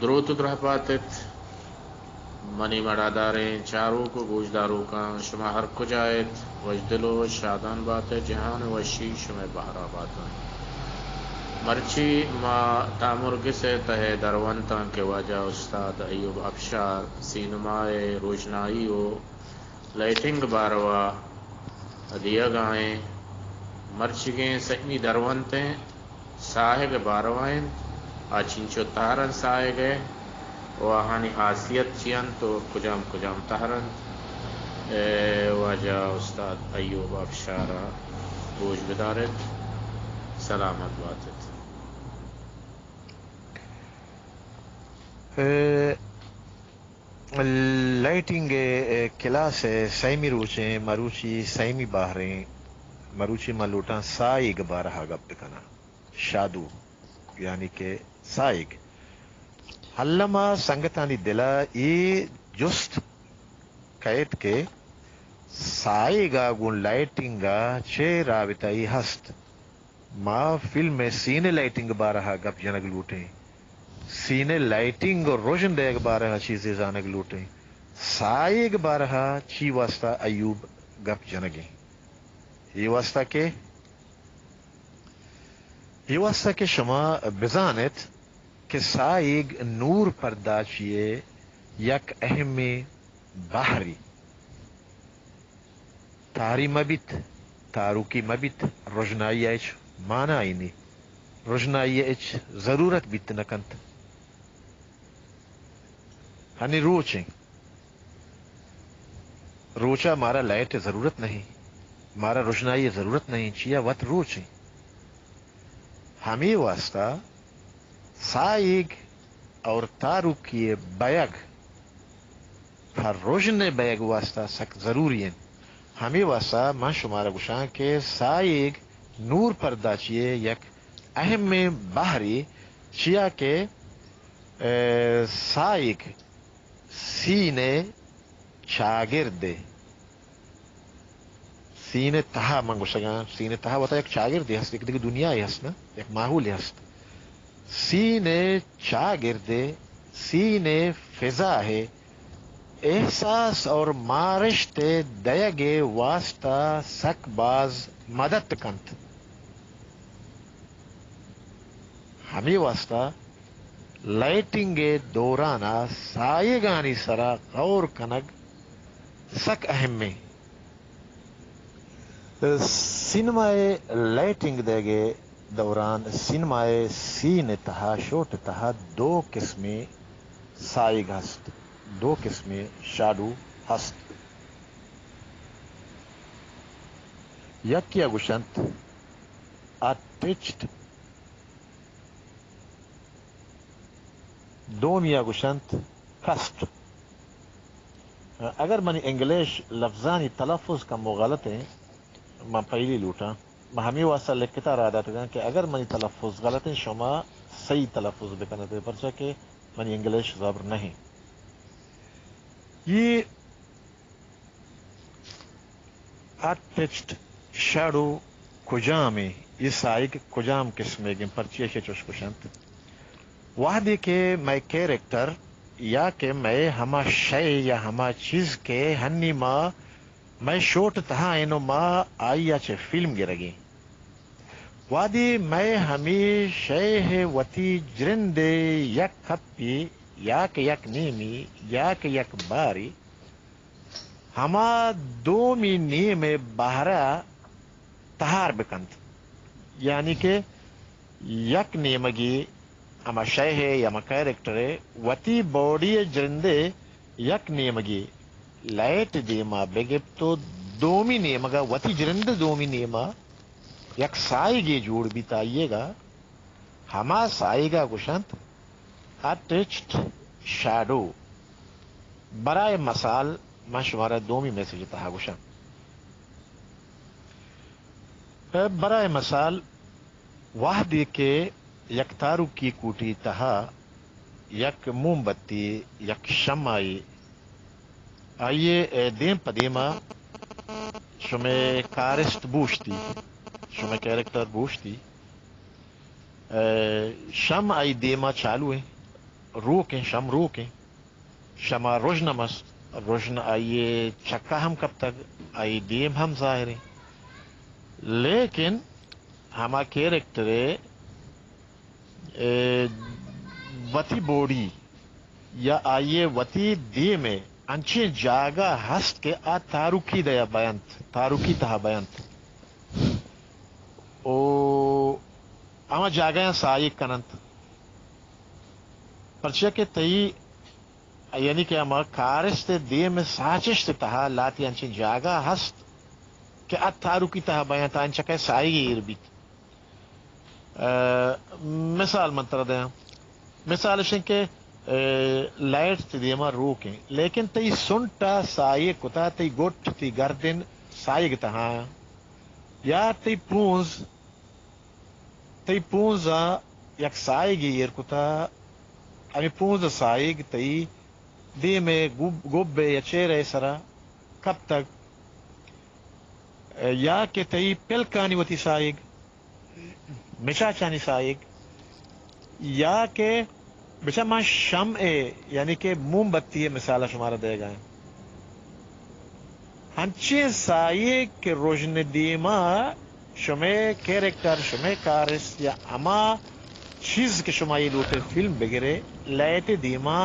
درود رهباتت منی مڑاداریں چاروں کو گوشداروں کا شما ہر کجایت وجدل و شادان بات جہان وشی شما بہرا باتاں مرچی ما تامرگ سے تہ درونتاں کے وجہ استاد ایوب افشار سینمائے روشنائی و لائٹنگ باروا دیا گائیں مرچگیں سہمی درونتیں ساہگ باروائیں آچینچو تارن سائے گئے وہانی حاصیت چیان تو کجام کجام تہرن واجہ استاد ایوب افشارہ گوش بدارت سلامت باتت لائٹنگ کلاس سیمی روچیں مروچی سیمی باہریں مروچی ملوٹاں سائگ بارہا گپ کنا شادو یعنی کہ سائگ حلما سنگتانی دلا ای جست کہت کے سائگا گون لائٹنگا چھ رابطائی ہست ما فلم میں سینے لائٹنگ بارہا گپ جنگ لوٹیں سینے لائٹنگ اور روشن دیگ بارہا چیزیں جانگ لوٹیں سائگ بارہا چی واسطہ ایوب گپ جنگیں یہ واسطہ کہ شما بزانت کہ سائگ نور پردہ چیئے یک اہم بحری تاری مبت تاروکی مبت روشنائی ایچ مانا اینی روشنائی ایچ ضرورت بیت نکنت ہنی روچیں روچا مارا لائٹ ضرورت نہیں مارا روشنائی ضرورت نہیں چیا وط روچیں ہمیں واسطہ سائگ اور تاروکی بیگ ہر روشن بیگ واسطہ سک ضروری ہیں ہمیں واسطہ ماں شمارا گشاں کے سائگ نور پردہ چیئے یک اہم بحری چیا کے سائگ سینے شاگرد سینے تہا منگو شگان سینے تہا ہوتا ایک شاگرد ہست ایک دیکھ دنیا ہست نا ایک ماحول ہست سینے شاگرد سینے فضا ہے احساس اور مارشت دیگے واسطہ سک باز مدد کنت ہمیں واسطہ لائٹنگ دورانا سائگانی سرا غور کنگ سک اہم میں سینمائے لائٹنگ دے گے دوران سینمائے سین تہا شوٹ تہا دو قسمیں سائگ ہست دو قسمیں شاڈو ہست یکیا گشنت اٹیچڈ دومیا گشنت کسٹ اگر منی انگلش لفظانی تلفظ کا مغلط ہیں میں پہلی لوٹا میں ہمیں واسطہ لکھتا رہا تھا کہ اگر منی تلفظ غلط ہیں شما صحیح تلفظ بکنے پہ پرچہ کہ منی انگلش زبر نہیں یہ اٹیچڈ شیڈو کجام یہ سائگ کجام قسمے گن پرچی ہے چوش کشنت وحدی کے میں کیریکٹر یا کہ میں ہما شے یا ہما چیز کے ہنی ماں میں شوٹ تہا اینو ماں آئی اچھے فلم گرگی وادی میں ہمی شے ہے وتی جرندے یک کھپی یا کہ یک نیمی یا کہ یک باری ہما دومی نیم بہرا تہار بکند یعنی کہ یک نیمگی ہما شے ہے یا ہما کیریکٹر ہے وتی باڈی جرندے یک نیمگی لائٹ دیما بگب تو دومی نیمگا وتی جرند دومی نیما یک سائیگی جوڑ بھی تائیے گا ہما سائیگا گشنت اٹیچڈ شیڈو برائے مثال میں شمارا دومی میسیج تہا گشن برائے مثال وحدی کے یک تارو کی کوٹی تہا یک موم بتی یک شمائی آئیے دیم پدیما شمیں کارسٹ بوشتی شمیں کیریکٹر بوشتی شم آئی دیما چالو ہیں روکیں شم روکیں شما روشنمس روشن آئیے چکا ہم کب تک آئی دیم ہم ظاہر ہیں لیکن ہما کیریکٹر وتی بوڑی یا آئیے وتی دی میں انچے جاگا ہست کے آ تاروکی دیا بیانت تاروکی تہا بیانت او اما جاگا سائی کننت پرچہ کے تئی یعنی کہ اما کارست دی میں ساچشت تہا لاتی انچے جاگا ہست کہ آ تاروکی تہا بیانت انچہ کہ سائی گیر بیت مثال منتر دیں مثال شن کے لائٹ تی دیما روکیں لیکن تی سنٹا سائے کتا تی گوٹ تی گردن سائے گتا یا تی پونزا یک سائے گی ایر کتا امی پونزا سائے گی تی دی میں گوبے یا چیرے سرا کب تک یا کہ تی پلکانی وتی سائے گی مشا چانی سائے گی یا کہ بچہ ماں شمع یعنی کہ موم بتی مثال شمارا دے گئے ہنچے سائے کے روشن دیما شمع کیریکٹر شمع کارس یا اما چیز کے شمائی لوٹے فلم بگرے لائٹ دیما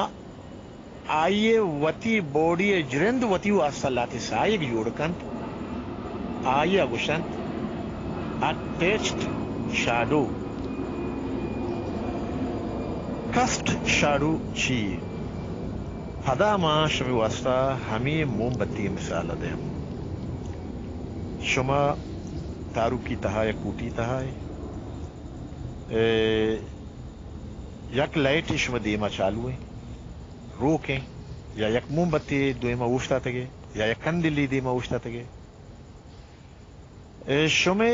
آئیے وتی بوڑی جرند وتی واسطہ لاتی سائے کی جوڑکنت آئیے گشنت اٹیچڈ شادو کسٹ شاڈو چی ہدا ماں شمی واسطہ ہمیں موم بتی مثال دیں شما تاروکی تہا یا کوٹی تہا یک لائٹ شما دیما چالو ہے روکیں یا یک موم بتی دویما اوشتا تگے یا یک کندلی دیما اوشتا تگے شما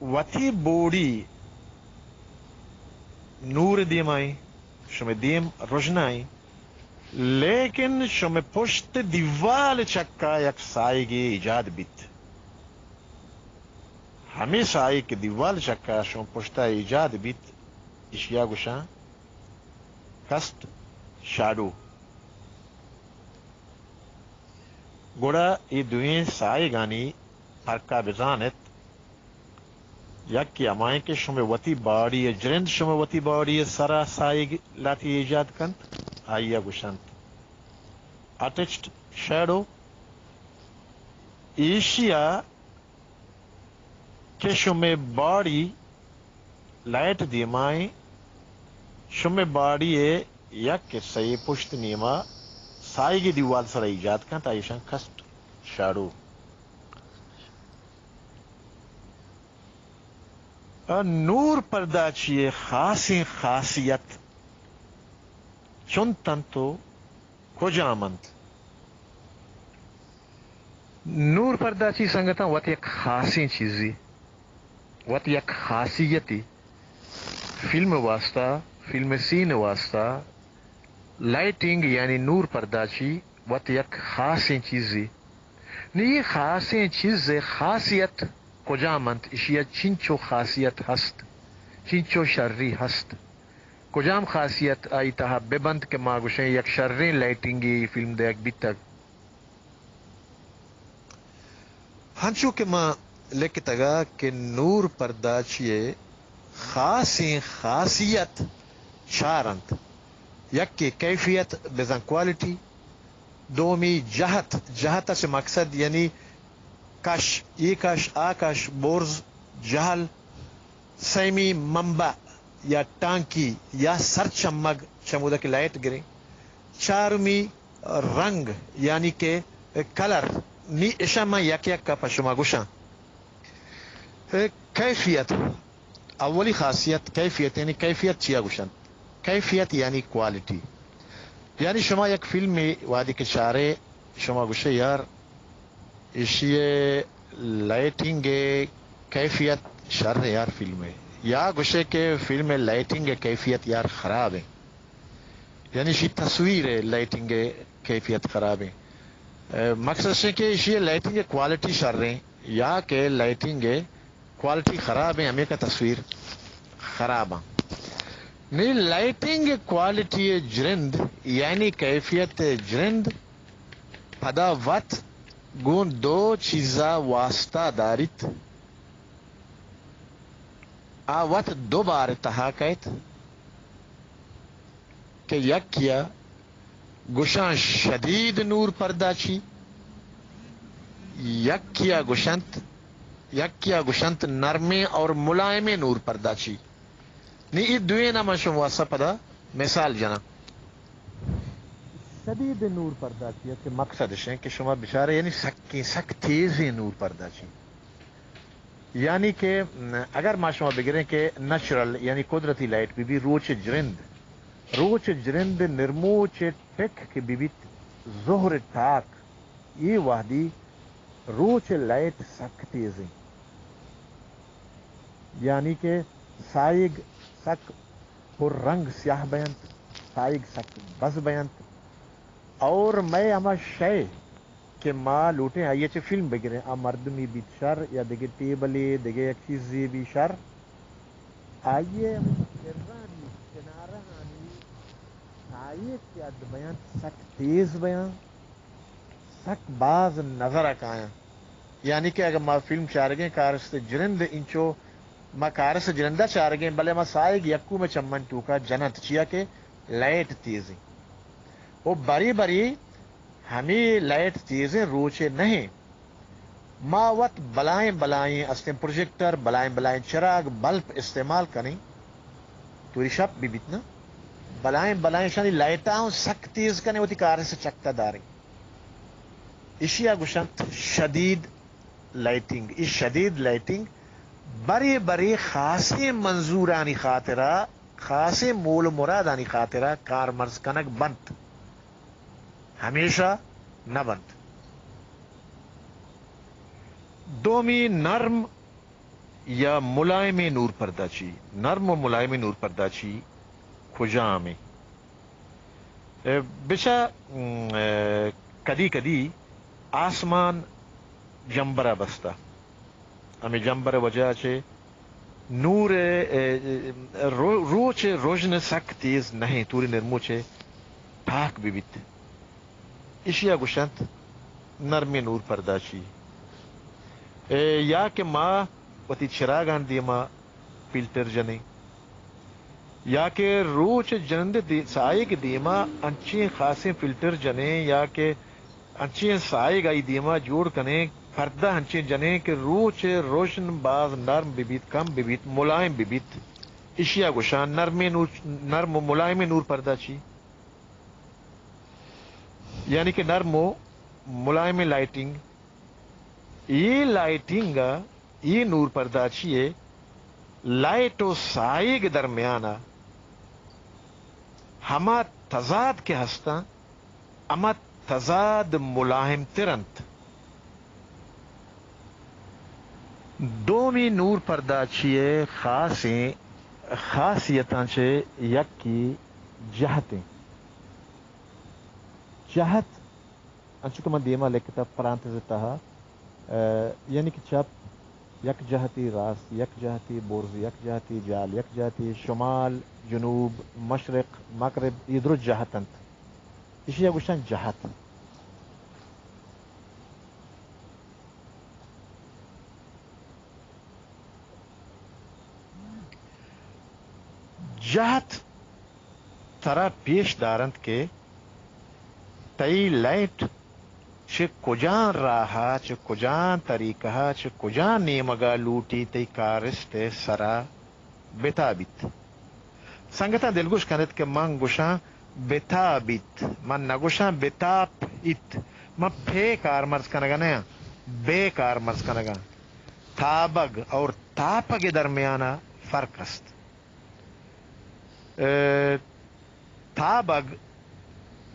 وتی بوڑی نور دیمائی شما دیم روشنائی لیکن شما پشت دیوال چکا یک سائے گی ایجاد بیت ہمیں سائے کے دیوال چکا شما پشتا ایجاد بیت اشیا گشاں کسٹ شاڈو گوڑا یہ دوئیں سائے گانی فرقہ بزانت یک کی امائیں کے شما وتی باڑی جرند شما وتی باڑی سرا سائے لاتی ایجاد کنت آئیا گشنت اٹیچڈ شیڈو ایشیا کے شما باڑی لائٹ دیمائیں شما باڑی یک کے سی پشت نیما سائے کی دیوال سرا ایجاد کنت آئیشان کسٹ شیڈو نور پردہ چیئے خاصی خاصیت چون تنتو کجامند نور پردہ چی سنگتا وقت یک خاصی چیزی وقت یک خاصیتی فلم واسطہ فلم سین واسطہ لائٹنگ یعنی نور پردہ چی وقت یک خاصی چیزی نہیں خاصی چیز خاصیت کجامند اشیا چنچو خاصیت ہست چنچو شرری ہست کجام خاصیت آئی تہا ببند کے ماگوشیں یک شرری لائٹنگی فلم دیکھ بھی تک ہنچو کے ماں لکھتا کہ نور پردہ چیئے خاصی خاصیت چارنت یک کی کیفیت بزن کوالٹی دومی جہت سے مقصد یعنی کش ای کش آکش بورز جہل سیمی منبع یا ٹانکی یا سر چمگ چمودہ کی لائٹ گریں چارمی رنگ یعنی کہ کلر نی اشما یک کا پشما گشاں کیفیت اولی خاصیت کیفیت یعنی کیفیت چیا گشن کیفیت یعنی کوالٹی یعنی شما یک فلم میں وادی کے چارے شما گشے یار اشیے لائٹنگ کیفیت شر ہے یار فلم میں یا گشے کے فلم میں لائٹنگ کیفیت یار خراب ہے یعنی شی تصویر ہے لائٹنگ کیفیت خراب ہے مقصد سے کہ اشیے لائٹنگ کوالٹی شر رہے یا کہ لائٹنگ کوالٹی خراب ہے ہمیں کا تصویر خراب ہے نہیں لائٹنگ کوالٹی جرند یعنی کیفیت جرند پدا وت گون دو چیزا واسطہ دارت آوت دو بار تہا کہت کہ یک کیا گشان شدید نور پردہ چی یک کیا گشنت نرمے اور ملائم نور پردہ چی نی ای دوئے نما شما واسطہ پدا مثال جنا شدید نور پردہ چی کہ مقصد ہے کہ شما بچارے یعنی سک تیز نور پردہ چی یعنی کہ اگر ما شما بگریں کہ نیچرل یعنی قدرتی لائٹ بھی روچ جرند نرموچ ٹک کے بیت ظہر ٹاک یہ وحدی روچ لائٹ سک تیزیں یعنی کہ سائگ سک پر رنگ سیاہ بیانت سائگ سک بز بیانت اور میں اما شے کہ ماں لوٹیں آئیے چے فلم بگریں مردمی بیت شر یا دیگے ٹیبلی دیگے ایک چیزی بھی شر آئیے کرانی کنارہانی سائگ کیا بیان سک تیز بیان سک باز نظر آکایا یعنی کہ اگر ما فلم چارگیں کارست جرند انچو ما کارست جرندہ چارگیں بلے ما سائگ یکو میں چمن ٹوکا جنت چیا کہ لائٹ تیزیں وہ بری بری ہمیں لائٹ تیزیں روچے نہیں ما وقت بلائیں اسٹیم پروجیکٹر بلائیں چراغ بلب استعمال کریں تو رشب بھی بیتنا بلائیں شانی لائٹاں سک تیز کرنے ہوتی کار سے چکتا داریں اشیا گشنت شدید لائٹنگ اس شدید لائٹنگ بری خاصی منظورانی خاطرہ خاصی مول مرادانی خاطرہ کار مرز کنک بند ہمیشہ نہ بند دومی نرم یا ملائم نور پردہ چی نرم و ملائم نور پردہ چی کھجا میں بچا کدی کدی آسمان جمبرا بستا ہمیں جمبر وجہ چے نور روچ روشن سک تیز نہیں توری نرمو چے ٹھاک بھی بیت اشیا گشنت نرمی نور پردہ چی یا کہ ماں وتی چراغان دیما فلٹر جنے یا کہ روچ جنند سائگ دیما انچیں خاصے فلٹر جنے یا کہ انچیں سائگ آئی دیما جوڑ کنے پردہ انچیں جنے کہ روچ روشن باز نرم ببیت کم ببیت ملائم ببیت اشیا گشان نرم و ملائم نور پردہ چی یعنی کہ نرم و ملائم لائٹنگ یہ لائٹنگ یہ نور پردہ چیے لائٹ و سائگ درمیانہ ہما تضاد کے ہستا اما تضاد ملاحم ترنت دومی نور پردہ چیے خاصیتاں چے یک کی جہتیں جہت انچکہ من دیما لکھتا پرانتز تہا یعنی کہ چپ یک جہتی راست یک جہتی برز یک جہتی جال یک جہتی شمال جنوب مشرق مغرب یہ درست جہتنت اسی گوشتن جہت جہت ترا پیش دارند کے تئی لائٹ چھ کجان راہا چھ کجان طریقہ چھ کجان نیمگا لوٹی تی کارست سرا بتابت سنگتا دلگوش کندت کہ من گوشاں بتابت من نگوشاں بتاب ات من پھے کار مرز کنگا نیا بے کار مرز کنگا تابگ اور تاپگ درمیانہ فرق است تابگ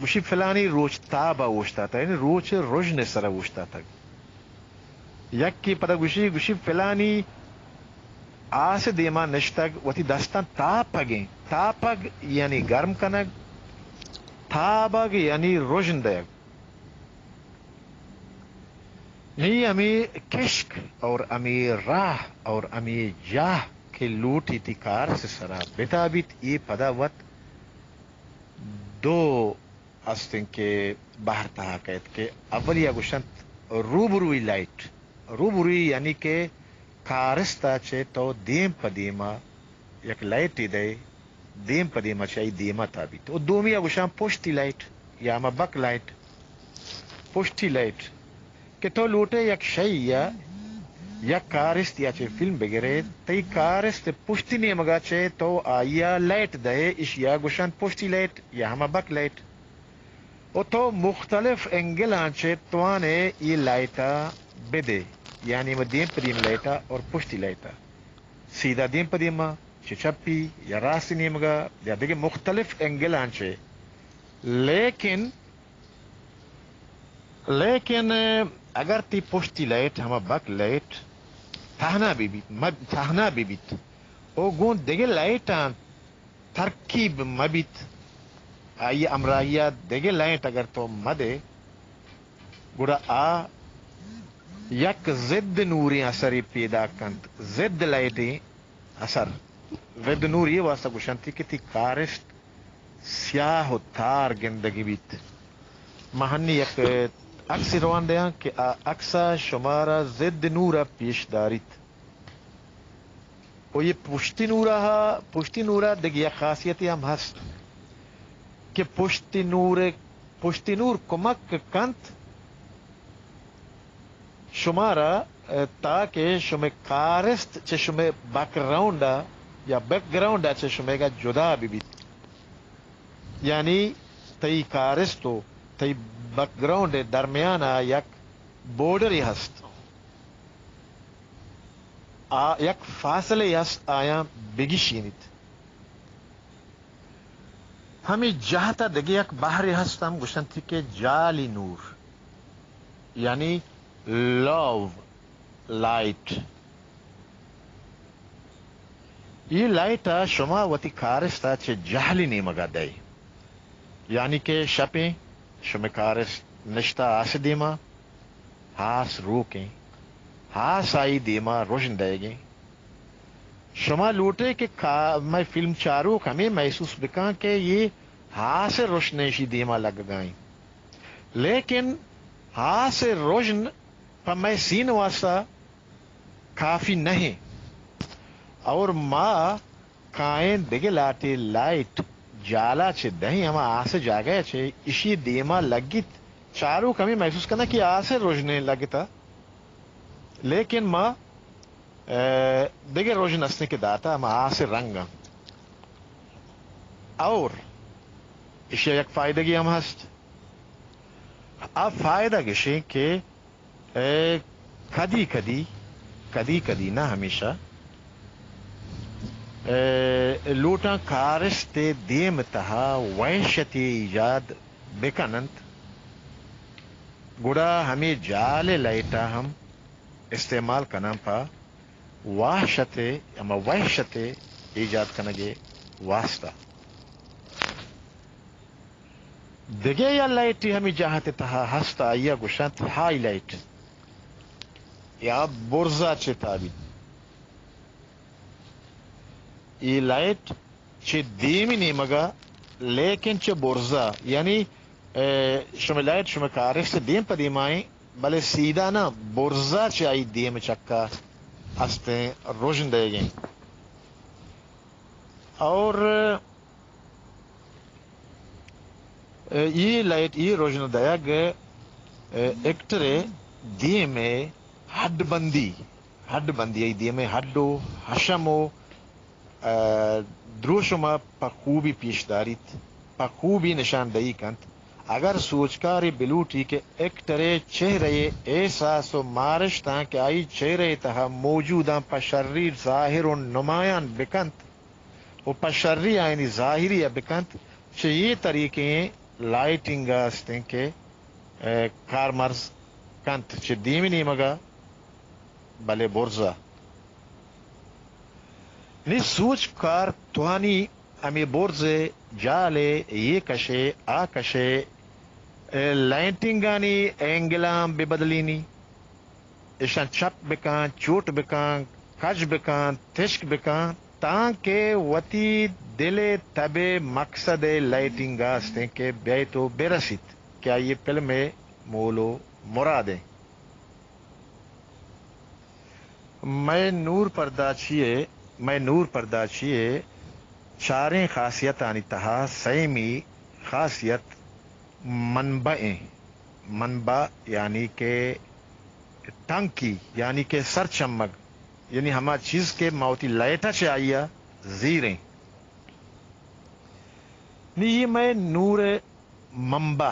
گوشی فلانی روچ تابا وشتا تھا یعنی روچ روشن سرا وشتا تھا یک کی پتہ گوشی فلانی آس دیما نشتگ وتی دستان تاپگیں تاپگ یعنی گرم کنگ تابگ یعنی روشن دیگ نہیں امی کشک اور امی راہ اور امی جاہ که لوٹی تی کارس سرا بتابیت ای پداوت دو استن که بحر تها کہت که اولی گوشنت روبروی لائٹ روبروی یعنی که کارستا چه تو دیم پدیما یک لائٹ دے دیم پدیما چاہی دیما تابیت و دومی گوشن پشتی لائٹ یا اما بک لائٹ پشتی لائٹ کہ تو لوٹے یک شئی یا یک کارست یا چه فلم بگیره تی کارست پشتی نیمگا چه تو آیا لائٹ دے اشیا گوشن پشتی لائٹ یا ہما بک لائٹ و تو مختلف انگل آنچه توانے یہ لائٹا بدے یعنی دیم پدیم لائٹا اور پشتی لائٹا سیدھا دیم پدیما چپی یا راستی نیمگا یا دیکھے مختلف انگل آنچه لیکن اگر تی پشتی لائٹ ہما بک لائٹ تہنا بیت او گون دیگه لائٹان ترکیب مبیت آئی امراہیا دیگه لائٹ اگر تو مدے گوڑا آ یک ضد نوری اثری پیدا کند ضد لائٹی اثر ضد نوری واسطہ گوشنتی کہ تی کارست سیاہ و تار گندگی بیت مہنی یک عکس روان دیا کہ عکسا شمارا ضد نورا پیش داریت و یہ پشتی نورا دیگه یک خاصیتی هم هست کہ پشتی نور کمک کنت شمارا تاکہ شما کارست چه شما بیک گراؤنڈا چه شما گا جدا بیت یعنی تی کارستو تی بیک گراؤنڈ درمیانا یک بورڈری هست یک فاصله هست آیا بگیشینید ہمیں جہتا دیگه یک بحری هستم گوشتنتی که جالی نور یعنی لو لائٹ یہ لائٹا شما وتی کارستا چه جہلی نیمگا دے یعنی کہ شپیں شما کارست نشتا آس دیما ہاس روکیں ہاس آئی دیما روشن دے گیں شما لوٹے کہ میں فلم چارو ہمیں محسوس بکاں کہ یہ ہاس روشنیشی دیما لگ گائیں لیکن ہاس روشن پر میں سین واسطہ کافی نہیں اور ماں کائیں دیگے لاتے لائٹ جالا چھے دہیں ہما آسے جاگئے چھے اسی دیما لگیت چارو کمی محسوس کرنا کہ آسے روشنے لگتا لیکن ماں دیگه روشن اسنے کے داتا ہما آسے رنگا اور اشیا یک فائدہ گی ہم ہست اب فائدہ گشے کہ کدی کدی نہ ہمیشہ لوٹا کارست دیم تہا وحشت ایجاد بکنند گڑا ہمیں جال لائٹا ہم استعمال کنم پا وحشت اما وحشت ایجاد کنگے واسطہ دیگه یا لائٹی ہمیں جاہتے تہا ہستا یا گوشت ہائی لائٹ یا برزا چه تابید یہ لائٹ چه دیمی نیمگا لیکن چه برزا یعنی شما لائٹ شما کارست دیم پا دیم آئیں بلے سیدھا نا برزا چه آئی دیم چکا ہستے روشن دے گئیں اور یہ لائٹ یہ روشن دیا گئے ایکٹرے دیم ہڈ بندی دیم ہڈو حشمو دروشما پخوبی پیش داریت پخوبی نشاندہی کنت اگر سوچکاری بلوٹی کے ایکٹرے چہرے احساس و مارش تاں کہ آئی چہرے تہا موجوداں پشریر ظاہر و نمایاں بکنت و پشری آئینی ظاہری بکنت چھ یہ طریقے لائٹنگ استیں کہ کارمرز کنت چھ دیمی نیمگا بلے برزا نی سوچ کار توانی ہمیں برزے جالے یہ کشے آ کشے لائٹنگانی اینگلام بے بدلینی اشان چپ بکان چوٹ بکان کج بکان تشک بکان تاکہ وتی دل تب مقصد لائٹنگ آستے کہ بے تو بے رسید کیا یہ فلم مولو مرادیں میں نور پردہ چھیے چاریں خاصیت آنی تہا سیمی خاصیت منبع یعنی کہ ٹنکی یعنی کہ سر چمک یعنی ہما چیز کے موتی لائٹا چاہیے زیریں نہیں میں نور منبع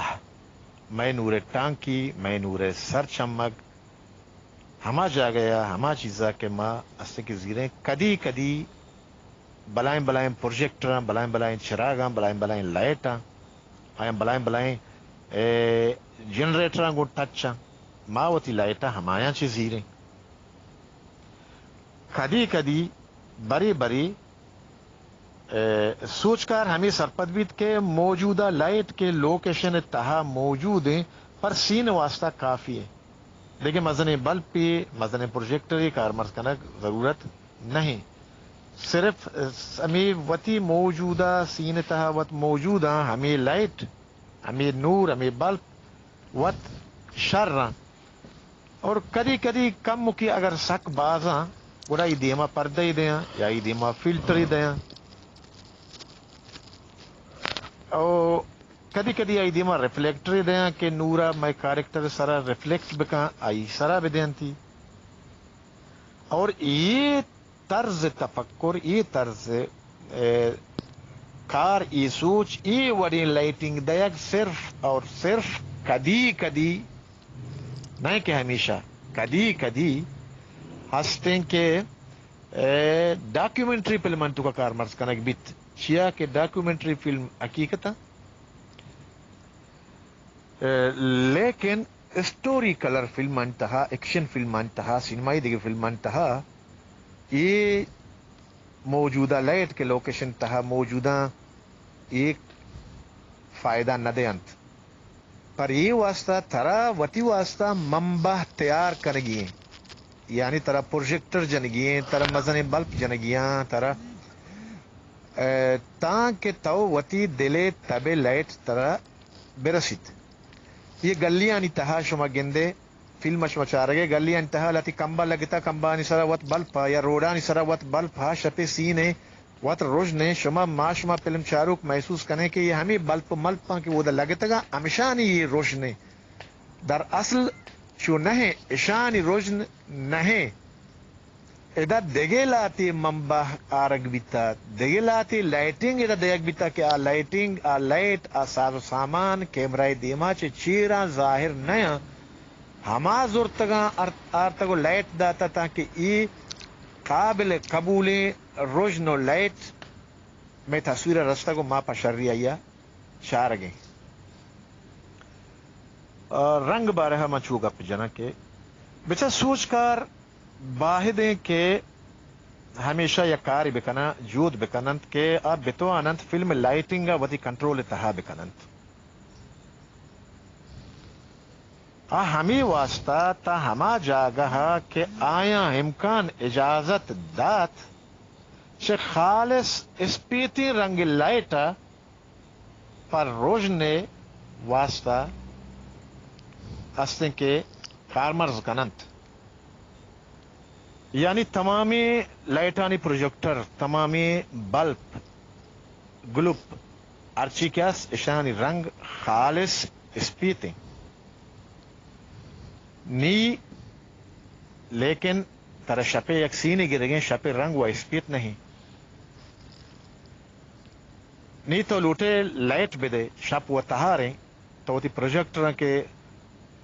میں نور ٹانکی میں نور سر چمک ہما جا گیا ہما چیزا کے ماں اسے کی زیریں کدی کدی بلائیں پروجیکٹراں بلائیں چراغاں بلائیں لائٹاں آئیں بلائیں جنریٹراں گو ٹچاں ماں وتی لائٹاں ہمایاں چی زیریں کدی بری سوچ کر ہمیں سرپد بیت کے موجودہ لائٹ کے لوکیشن تہا موجود ہیں پر سین واسطہ کافی ہے لیکن مزن بلب پہ مزن پروجیکٹر کارمرز کرنا ضرورت نہیں صرف ہمیں وتی موجودہ سین تہا وت موجودہ ہمیں لائٹ ہمیں نور ہمیں بلب وت شر اور کدی کم کی اگر سک بازاں گوڑا ای دیما پردہ ہی دیاں یا ای دیما فلٹر ہی دیاں او کدی آئی دیما ریفلیکٹر ہی دیاں کہ نورا میں کاریکٹر سرا ریفلیکٹ بکاں آئی سرا بھی دیاں تھی اور یہ طرز تفکر یہ طرز کار یہ سوچ یہ وڑی لائٹنگ دیکھ صرف اور صرف کدی نہیں کہ ہمیشہ کدی ہستے کہ ڈاکیومنٹری فلم انتو کا کارمرز کنک بیت چیا کہ ڈاکیومنٹری فلم حقیقتا لیکن اسٹوری کلر فلم انتہا ایکشن فلم انتہا سینمائی دیگر فلم انتہا یہ موجودہ لائٹ کے لوکیشن تہا موجودہ ایک فائدہ نہ دے انت پر یہ واسطہ ترا وتی واسطہ منبع تیار کرگی یعنی ترا پروجیکٹر جنگیے ترا مزن بلب جنگیاں ترا تاکہ تو وتی دلے تبے لائٹ ترا برسید یہ گلیاں نی تہا شما گندے فلم شما چارگے گلیاں تہا لاتی کمبا لگتا کمبا نی سرا وت بلب یا روڈا نی سرا وت بلب شپے سینے وت روشنے شما فلم چاروک محسوس کرنے کہ یہ ہمیں بلب ملپ کہ وہ لگتا گا ہمیشہ یہ روشنے در اصل چو نہیں اشانی روشن نہیں ادا دگے لاتی منبع آرگ بیتا دگے لاتی لائٹنگ ادا دیگ بیتا کہ لائٹنگ لائٹ ساز و سامان کیمرہ دیما چیرا ظاہر نیا ہما زورتگاں آرتگو لائٹ داتا تاکہ ای قابل قبول روشن و لائٹ میں تصویر رستہ کو ما پشری آیا چارگیں رنگ بارہ مچوگا پہ جنا کے بچا سوچ کر باہدیں کہ ہمیشہ یا کاری بکنا جود بکننت کہ اب بتو انت فلم لائٹنگ وتی کنٹرول تہا بکننت ہمیں واسطہ تا ہما جاگہ کہ آیا امکان اجازت دات چھ خالص اسپیتی رنگ لائٹا پر روشنے واسطہ ہستے کے کارمرز کننت یعنی تمامی لائٹانی پروجیکٹر تمامی بلب گلوپ ارچی کیاس اشانی رنگ خالص اسپیتے نی لیکن ترا شپے یکسینی گرگیں شپے رنگ و اسپیت نہیں نی تو لوٹے لائٹ بدے شپ و تہاریں تو تی پروجیکٹر کے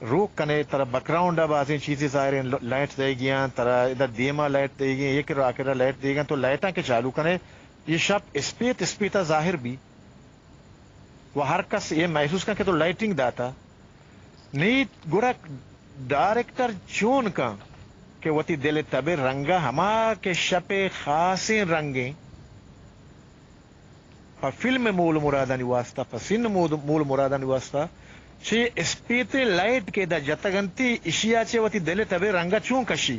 روک کنے ترا بیک گراؤنڈ بازیں چیزیں ظاہر لائٹ دے گیاں ترا ادھر دیما لائٹ دے گی ایک راکرا لائٹ دے گا تو لائٹاں کے چالو کنے یہ شپ اسپیتا ظاہر بھی وہ ہر کس یہ محسوس کر کے تو لائٹنگ داتا نہیں گڑا ڈائریکٹر چون کا کہ وتی دل تبے رنگا ہما کے شپے خاصیں رنگیں پر فلم مول مرادانی واسطہ پر سن مول مرادانی واسطہ چھ اسپیتے لائٹ کے دا جتگنتی اشیا چھ وتی دل تبے رنگا چون کشی